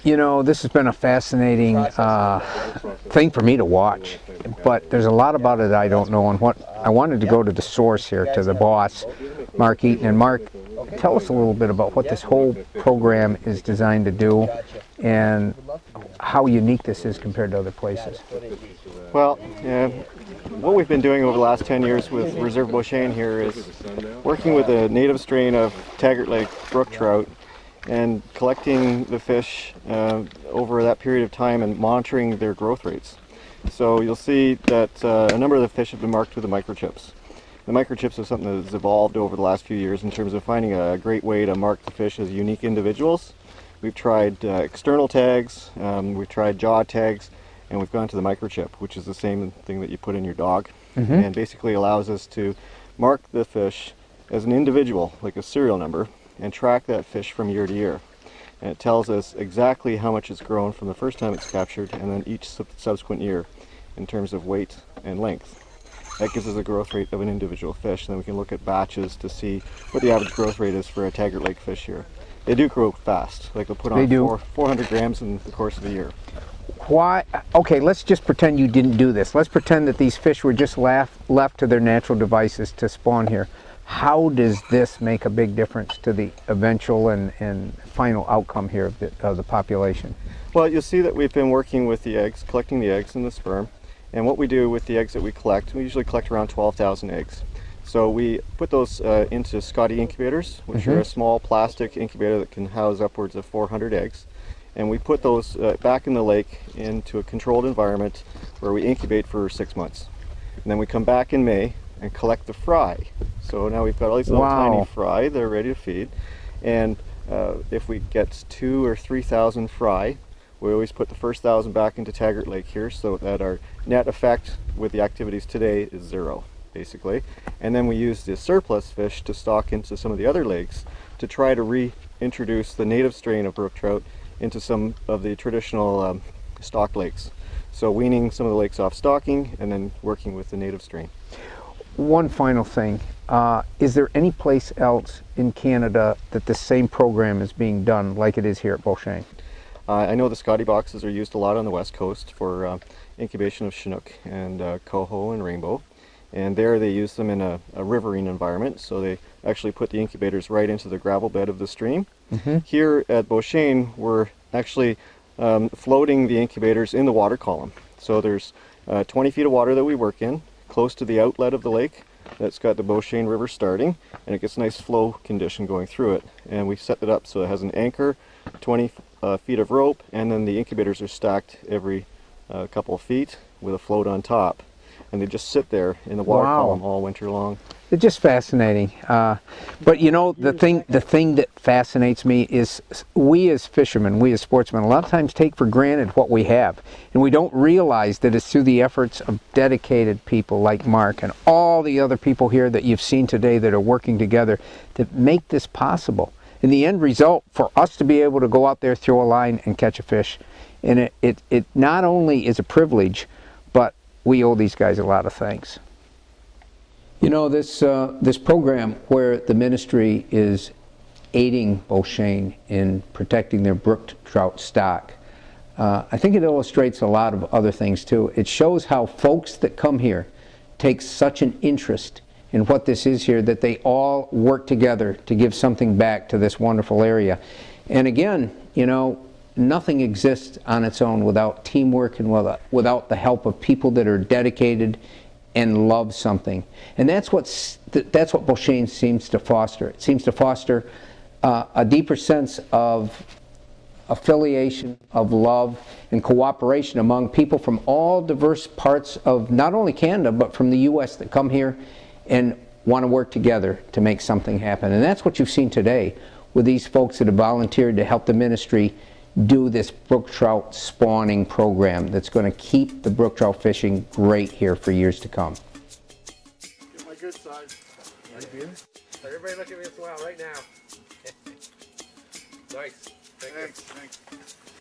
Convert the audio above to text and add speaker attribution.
Speaker 1: You know, this has been a fascinating thing for me to watch, but there's a lot about it I don't know, and what I wanted to go to the source here, to the boss, Mark Eaton. And Mark, tell us a little bit about what this whole program is designed to do and how unique this is compared to other places.
Speaker 2: Well, what we've been doing over the last 10 years with Reserve Beauchene here is working with a native strain of Taggart Lake brook trout and collecting the fish over that period of time and monitoring their growth rates. So you'll see that a number of the fish have been marked with the microchips. The microchips are something that's evolved over the last few years in terms of finding a great way to mark the fish as unique individuals. We've tried external tags, we've tried jaw tags, and we've gone to the microchip, which is the same thing that you put in your dog, and basically allows us to mark the fish as an individual, like a serial number, and track that fish from year to year. And it tells us exactly how much it's grown from the first time it's captured and then each subsequent year in terms of weight and length. That gives us a growth rate of an individual fish, and then we can look at batches to see what the average growth rate is for a Taggart Lake fish here. They do grow fast, like they'll put on 400 grams in the course of a year.
Speaker 1: Why? Okay, let's just pretend you didn't do this. Let's pretend that these fish were just left to their natural devices to spawn here. How does this make a big difference to the eventual and final outcome here of the population?
Speaker 2: Well, you'll see that we've been working with the eggs, collecting the eggs and the sperm. And what we do with the eggs that we usually collect around 12,000 eggs. So we put those into Scotty incubators, which are a small plastic incubator that can house upwards of 400 eggs. And we put those back in the lake into a controlled environment where we incubate for 6 months. And then we come back in May and collect the fry. So now we've got all these little tiny fry, they're ready to feed. And if we get 2,000 or 3,000 fry, we always put the first 1,000 back into Taggart Lake here, so that our net effect with the activities today is 0, basically. And then we use the surplus fish to stock into some of the other lakes to try to reintroduce the native strain of brook trout into some of the traditional stock lakes. So weaning some of the lakes off stocking and then working with the native strain.
Speaker 1: One final thing, is there any place else in Canada that the same program is being done like it is here at Beauchene?
Speaker 2: I know the Scotty boxes are used a lot on the west coast for incubation of Chinook and coho and rainbow. And there they use them in a riverine environment, so they actually put the incubators right into the gravel bed of the stream. Here at Beauchene, we're actually floating the incubators in the water column. So there's 20 feet of water that we work in, close to the outlet of the lake. That's got the Beauchene River starting, and it gets a nice flow condition going through it. And we set it up so it has an anchor, 20 feet of rope, and then the incubators are stacked every couple of feet with a float on top. And they just sit there in the water column all winter long.
Speaker 1: It's just fascinating. But you know, the thing that fascinates me is we as fishermen, we as sportsmen, a lot of times take for granted what we have. And we don't realize that it's through the efforts of dedicated people like Mark and all the other people here that you've seen today that are working together that make this possible. And the end result, for us to be able to go out there, throw a line, and catch a fish, and it not only is a privilege, but we owe these guys a lot of thanks. You know, this program where the ministry is aiding Beauchene in protecting their brook trout stock, I think it illustrates a lot of other things too. It shows how folks that come here take such an interest in what this is here that they all work together to give something back to this wonderful area. And again, you know, nothing exists on its own without teamwork and without the help of people that are dedicated and love something. And that's what Beauchene seems to foster. It seems to foster a deeper sense of affiliation, of love, and cooperation among people from all diverse parts of not only Canada, but from the U.S. that come here and want to work together to make something happen. And that's what you've seen today with these folks that have volunteered to help the ministry do this brook trout spawning program that's going to keep the brook trout fishing great here for years to come.
Speaker 3: Get my good side. Right here. Everybody look at me as well right now. Nice. Thanks.